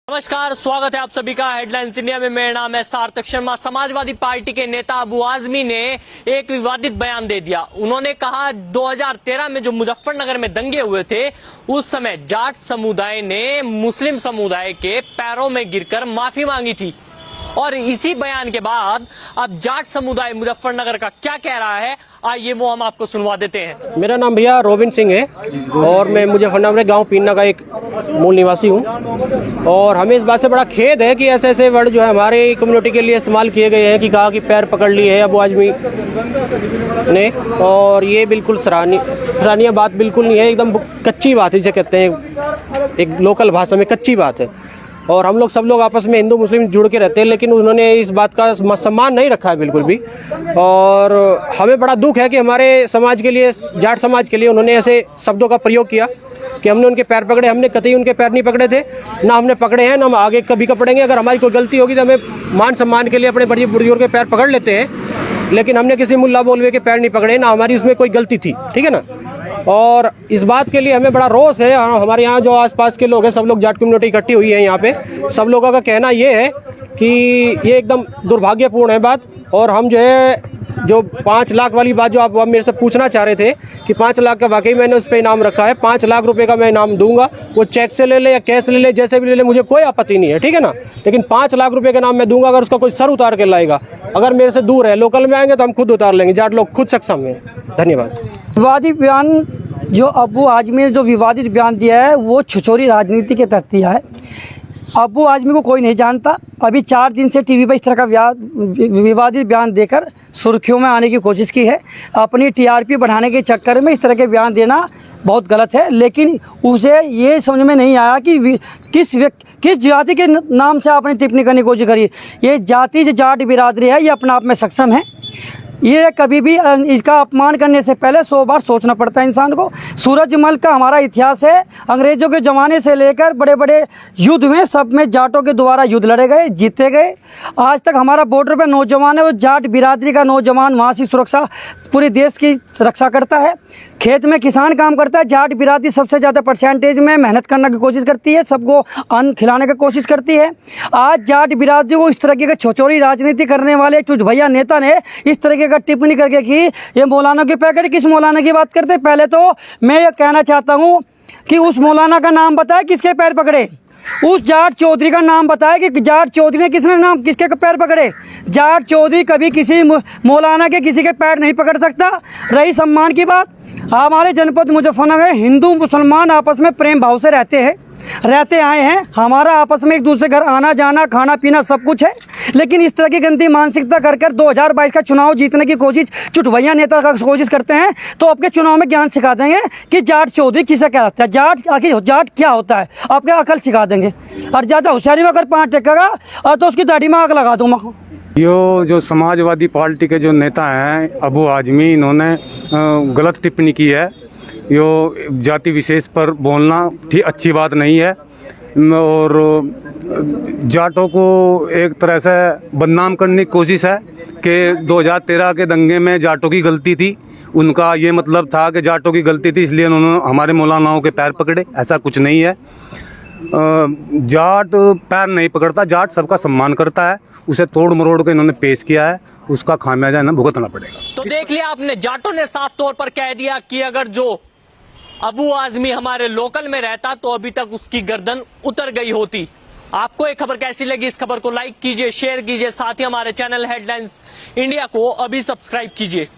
नमस्कार, स्वागत है आप सभी का हेडलाइंस इंडिया में। मेरा नाम है सार्थक शर्मा। समाजवादी पार्टी के नेता अबू आजमी ने एक विवादित बयान दे दिया। उन्होंने कहा 2013 में जो मुजफ्फरनगर में दंगे हुए थे उस समय जाट समुदाय ने मुस्लिम समुदाय के पैरों में गिरकर माफी मांगी थी। और इसी बयान के बाद अब जाट समुदाय मुजफ्फरनगर का क्या कह रहा है, आइए वो हम आपको सुनवा देते हैं। मेरा नाम भैया रोबिन सिंह है और मैं मुजफ्फरनगर गांव पीना का एक मूल निवासी हूं। और हमें इस बात से बड़ा खेद है कि ऐसे ऐसे वर्ड जो है हमारे कम्युनिटी के लिए इस्तेमाल किए गए हैं कि कहा कि पैर पकड़ लिए है अबू आजमी ने। और ये बिल्कुल सराहनीय बात बिल्कुल नहीं है, एकदम कच्ची बात है जिसे कहते हैं एक लोकल भाषा में कच्ची बात है। और हम लोग सब लोग आपस में हिंदू मुस्लिम जुड़ के रहते हैं, लेकिन उन्होंने इस बात का सम्मान नहीं रखा है बिल्कुल भी। और हमें बड़ा दुख है कि हमारे समाज के लिए, जाट समाज के लिए उन्होंने ऐसे शब्दों का प्रयोग किया कि हमने उनके पैर पकड़े। हमने कतई उनके पैर नहीं पकड़े थे, ना हमने पकड़े हैं, ना हम आगे कभी पकड़ेंगे। अगर हमारी कोई गलती होगी तो हमें मान सम्मान के लिए अपने बड़े बुजुर्ग के पैर पकड़ लेते हैं, लेकिन हमने किसी मुल्ला मौलवी के पैर नहीं पकड़े, ना हमारी उसमें कोई गलती थी, ठीक है ना। और इस बात के लिए हमें बड़ा रोष है। हमारे यहाँ जो आसपास के लोग हैं, सब लोग जाट कम्युनिटी इकट्ठी हुई है यहाँ पे। सब लोगों का कहना ये है कि ये एकदम दुर्भाग्यपूर्ण है बात। और हम जो है, जो 5 लाख वाली बात जो आप मेरे से पूछना चाह रहे थे कि 5 लाख का वाकई मैंने उस पर इनाम रखा है। 5 लाख रुपए का मैं इनाम दूंगा, वो चेक से ले ले या कैश ले ले, जैसे भी ले ले, मुझे कोई आपत्ति नहीं है, ठीक है ना। लेकिन 5 लाख रुपए का इनाम मैं दूंगा अगर उसका कोई सर उतार के लाएगा। अगर मेरे से दूर है, लोकल में आएंगे तो हम खुद उतार लेंगे, जाट लोग खुद सक्षम है। धन्यवाद। विवादित बयान जो अबू आजमी ने जो विवादित बयान दिया है वो छिछोरी राजनीति के तहत दिया है। अबू आजमी को कोई नहीं जानता। अभी 4 दिन से टीवी पर इस तरह का विवादित बयान देकर सुर्खियों में आने की कोशिश की है। अपनी टीआरपी बढ़ाने के चक्कर में इस तरह के बयान देना बहुत गलत है। लेकिन उसे ये समझ में नहीं आया कि किस जाति के नाम से आपने टिप्पणी करने की कोशिश करी। ये जाति जो जाट बिरादरी है, ये अपने आप में सक्षम है। ये कभी भी इसका अपमान करने से पहले 100 बार सोचना पड़ता है इंसान को। सूरजमल का हमारा इतिहास है। अंग्रेज़ों के ज़माने से लेकर बड़े बड़े युद्ध में, सब में जाटों के द्वारा युद्ध लड़े गए, जीते गए। आज तक हमारा बॉर्डर पे नौजवान है, वो जाट बिरादरी का नौजवान वहाँ से सुरक्षा, पूरे देश की रक्षा करता है। खेत में किसान काम करता है। जाट बिरादरी सबसे ज़्यादा परसेंटेज में मेहनत करने की कोशिश करती है, सबको अन्न खिलाने की कोशिश करती है। आज जाट बिरादरी को इस तरीके का छोचोरी राजनीति करने वाले चुचभैया नेता ने इस तरीके का टिप्पणी करके कि ये मौलाना के पैकेट, किस मौलाना की बात करते। पहले तो मैं ये कहना चाहता हूँ कि उस मौलाना का नाम बताए किसके पैर पकड़े। उस जाट चौधरी का नाम बताए कि जाट चौधरी ने किसके पैर पकड़े। जाट चौधरी कभी किसी मौलाना के किसी के पैर नहीं पकड़ सकता। रही सम्मान की बात, हमारे जनपद मुजफ्फरनगर हिंदू मुसलमान आपस में प्रेम भाव से रहते आए हैं। हमारा आपस में एक दूसरे घर आना जाना, खाना पीना सब कुछ है। लेकिन इस तरह की गंदी मानसिकता कर 2022 का चुनाव जीतने की कोशिश चुटभैया नेता का कोशिश करते हैं, तो आपके चुनाव में ज्ञान सिखा देंगे कि जाट चौधरी किसे कहता है, जाट क्या होता है, आपके अकल सिखा देंगे। और ज़्यादा होशियारी में अगर 5 टेकेगा तो उसकी दाढ़ी में आग लगा दूंगा। जो समाजवादी पार्टी के जो नेता हैं अबू आजमी, इन्होंने गलत टिप्पणी की है। यो जाति विशेष पर बोलना ठीक अच्छी बात नहीं है। और जाटों को एक तरह से बदनाम करने की कोशिश है कि 2013 के दंगे में जाटों की गलती थी। उनका ये मतलब था कि जाटों की गलती थी इसलिए उन्होंने हमारे मौलानाओं के पैर पकड़े, ऐसा कुछ नहीं है। जाट पैर नहीं पकड़ता, जाट सबका सम्मान करता है। उसे तोड़ मरोड़ के इन्होंने पेश किया है, उसका खामियाजा ना भुगतना पड़ेगा। तो देख लिया आपने, जाटों ने साफ तौर पर कह दिया कि अगर जो अबू आजमी हमारे लोकल में रहता तो अभी तक उसकी गर्दन उतर गई होती। आपको ये खबर कैसी लगी? इस खबर को लाइक कीजिए, शेयर कीजिए, साथ ही हमारे चैनल हेडलाइंस इंडिया को अभी सब्सक्राइब कीजिए।